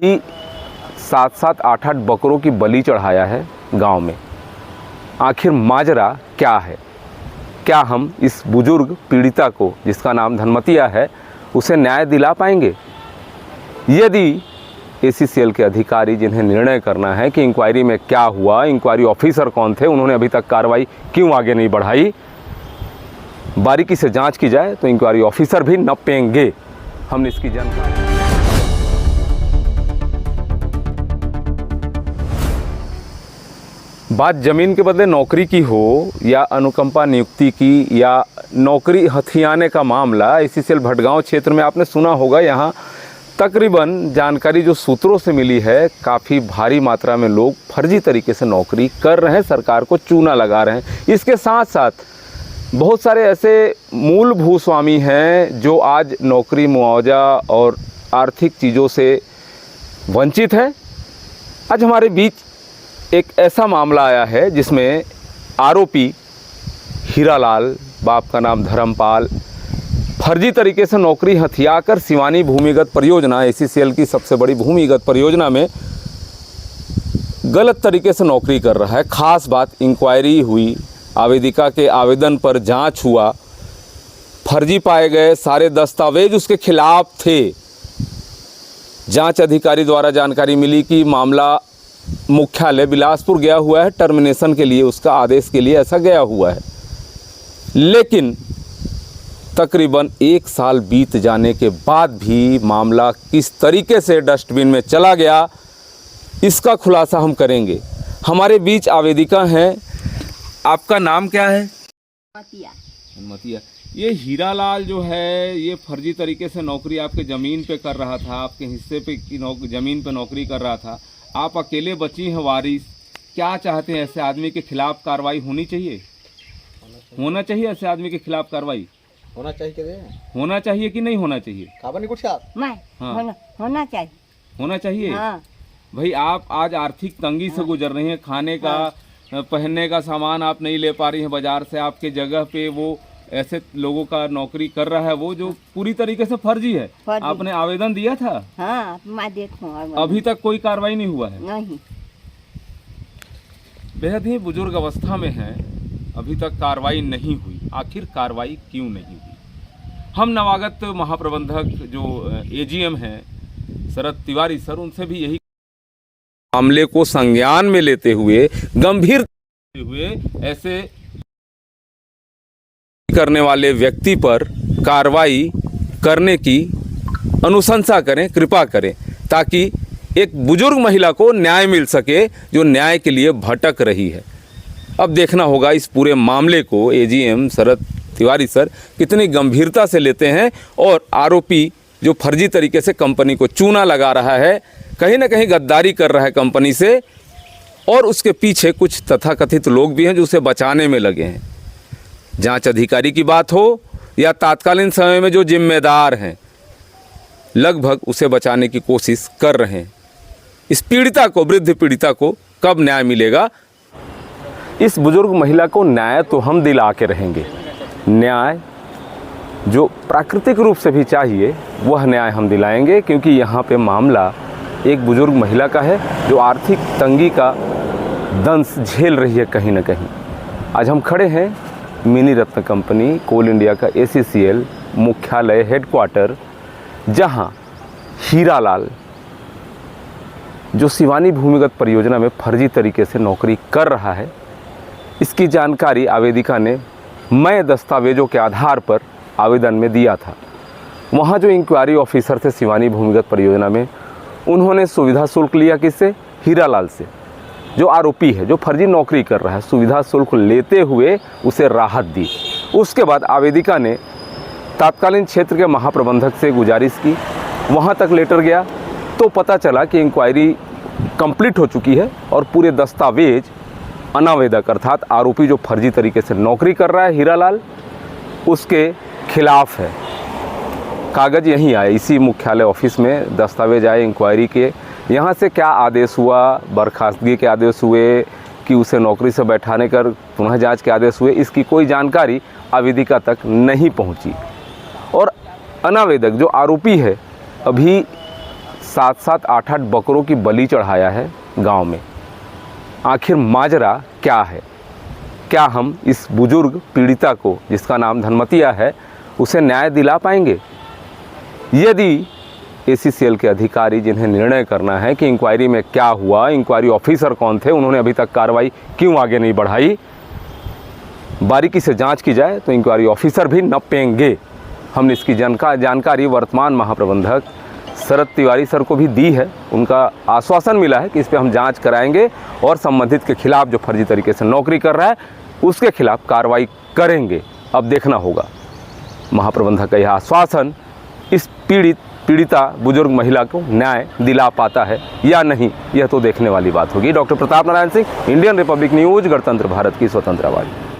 ही 7-7, 8-8 बकरों की बलि चढ़ाया है गांव में। आखिर माजरा क्या है? क्या हम इस बुजुर्ग पीड़िता को, जिसका नाम धनमतिया है, उसे न्याय दिला पाएंगे? यदि ACCL के अधिकारी, जिन्हें निर्णय करना है कि इंक्वायरी में क्या हुआ, इंक्वायरी ऑफिसर कौन थे, उन्होंने अभी तक कार्रवाई क्यों आगे नहीं बढ़ाई, बारीकी से जांच की जाए तो इंक्वायरी ऑफिसर भी नपेंगे। हमने इसकी जानकारी। बात ज़मीन के बदले नौकरी की हो या अनुकंपा नियुक्ति की या नौकरी हथियाने का मामला, ACCL भटगांव क्षेत्र में आपने सुना होगा। यहाँ तकरीबन जानकारी जो सूत्रों से मिली है, काफ़ी भारी मात्रा में लोग फर्जी तरीके से नौकरी कर रहे हैं, सरकार को चूना लगा रहे हैं। इसके साथ साथ बहुत सारे ऐसे मूल भूस्वामी हैं जो आज नौकरी, मुआवजा और आर्थिक चीज़ों से वंचित हैं। आज हमारे बीच एक ऐसा मामला आया है जिसमें आरोपी हीरालाल, बाप का नाम धर्मपाल, फर्जी तरीके से नौकरी हथियाकर सिवानी भूमिगत परियोजना, ACCL की सबसे बड़ी भूमिगत परियोजना में गलत तरीके से नौकरी कर रहा है। ख़ास बात, इंक्वायरी हुई, आवेदिका के आवेदन पर जांच हुआ, फर्जी पाए गए सारे दस्तावेज उसके खिलाफ थे। जांच अधिकारी द्वारा जानकारी मिली कि मामला मुख्यालय बिलासपुर गया हुआ है, टर्मिनेशन के लिए, उसका आदेश के लिए ऐसा गया हुआ है। लेकिन तकरीबन 1 साल बीत जाने के बाद भी मामला किस तरीके से डस्टबिन में चला गया, इसका खुलासा हम करेंगे। हमारे बीच आवेदिका हैं। आपका नाम क्या है? मतिया। ये हीरालाल जो है, ये फर्जी तरीके से नौकरी आपके ज़मीन पे कर रहा था, आपके हिस्से पे की ज़मीन पे नौकरी कर रहा था। आप अकेले बची हैं वारिस। क्या चाहते हैं? ऐसे आदमी के खिलाफ कार्रवाई होनी चाहिए? होना चाहिए ऐसे आदमी के खिलाफ कार्रवाई? होना चाहिए कि होना चाहिए कि नहीं होना चाहिए? हाँ। होना चाहिए। होना चाहिए। हाँ। भाई, आप आज आर्थिक तंगी से गुजर रही हैं, खाने का, पहनने का सामान आप नहीं ले पा रही हैं बाजार से। आपके जगह पे वो ऐसे लोगों का नौकरी कर रहा है, वो जो पूरी तरीके से फर्जी है। आपने आवेदन दिया था? हाँ, मैं देखूं। अभी तक कोई कार्रवाई नहीं हुआ है? नहीं। बेहद ही बुजुर्ग अवस्था में है, अभी तक कार्रवाई नहीं हुई। आखिर कार्रवाई क्यों नहीं हुई? हम नवागत महाप्रबंधक जो AGM हैं शरद तिवारी सर, उनसे भी यही मामले को संज्ञान में लेते हुए, गंभीर हुए, ऐसे करने वाले व्यक्ति पर कार्रवाई करने की अनुशंसा करें, कृपा करें, ताकि एक बुजुर्ग महिला को न्याय मिल सके जो न्याय के लिए भटक रही है। अब देखना होगा इस पूरे मामले को AGM शरद तिवारी सर कितनी गंभीरता से लेते हैं और आरोपी जो फर्जी तरीके से कंपनी को चूना लगा रहा है, कहीं ना कहीं गद्दारी कर रहा है कंपनी से, और उसके पीछे कुछ तथाकथित लोग भी हैं जो उसे बचाने में लगे हैं। जांच अधिकारी की बात हो या तात्कालीन समय में जो जिम्मेदार हैं, लगभग उसे बचाने की कोशिश कर रहे हैं। इस पीड़िता को, वृद्ध पीड़िता को कब न्याय मिलेगा? इस बुजुर्ग महिला को न्याय तो हम दिला के रहेंगे। न्याय जो प्राकृतिक रूप से भी चाहिए, वह न्याय हम दिलाएंगे, क्योंकि यहाँ पे मामला एक बुजुर्ग महिला का है जो आर्थिक तंगी का दंश झेल रही है कहीं ना कहीं। आज हम खड़े हैं मिनी रत्न कंपनी कोल इंडिया का ACCL मुख्यालय हेडक्वार्टर, जहाँ हीरालाल जो सिवानी भूमिगत परियोजना में फर्जी तरीके से नौकरी कर रहा है, इसकी जानकारी आवेदिका ने मैं दस्तावेजों के आधार पर आवेदन में दिया था। वहाँ जो इंक्वायरी ऑफिसर थे सिवानी भूमिगत परियोजना में, उन्होंने सुविधा शुल्क लिया किससे? हीरालाल से, जो आरोपी है, जो फर्जी नौकरी कर रहा है। सुविधा शुल्क लेते हुए उसे राहत दी। उसके बाद आवेदिका ने तात्कालीन क्षेत्र के महाप्रबंधक से गुजारिश की, वहाँ तक लेटर गया तो पता चला कि इंक्वायरी कंप्लीट हो चुकी है और पूरे दस्तावेज अनावेदक, अर्थात आरोपी जो फर्जी तरीके से नौकरी कर रहा है हीरालाल, उसके खिलाफ है। कागज़ यहीं आए, इसी मुख्यालय ऑफिस में दस्तावेज आए इंक्वायरी के। यहाँ से क्या आदेश हुआ, बर्खास्तगी के आदेश हुए कि उसे नौकरी से बैठाने कर पुनः जांच के आदेश हुए, इसकी कोई जानकारी आवेदिका तक नहीं पहुँची। और अनावेदक जो आरोपी है, अभी 7-7, 8-8 बकरों की बलि चढ़ाया है गांव में। आखिर माजरा क्या है? क्या हम इस बुजुर्ग पीड़िता को, जिसका नाम धनमतिया है, उसे न्याय दिला पाएंगे? यदि ACCL के अधिकारी, जिन्हें निर्णय करना है कि इंक्वायरी में क्या हुआ, इंक्वायरी ऑफिसर कौन थे, उन्होंने अभी तक कार्रवाई क्यों आगे नहीं बढ़ाई, बारीकी से जांच की जाए तो इंक्वायरी ऑफिसर भी नपेंगे। हमने इसकी जानकारी वर्तमान महाप्रबंधक शरद तिवारी सर को भी दी है। उनका आश्वासन मिला है कि इस पर हम जांच कराएंगे और संबंधित के खिलाफ, जो फर्जी तरीके से नौकरी कर रहा है, उसके खिलाफ कार्रवाई करेंगे। अब देखना होगा महाप्रबंधक का यह आश्वासन इस पीड़िता बुजुर्ग महिला को न्याय दिला पाता है या नहीं, यह तो देखने वाली बात होगी। Doctor Pratap Narayan Singh, Indian Republic news, गणतंत्र भारत की स्वतंत्र आवाज़।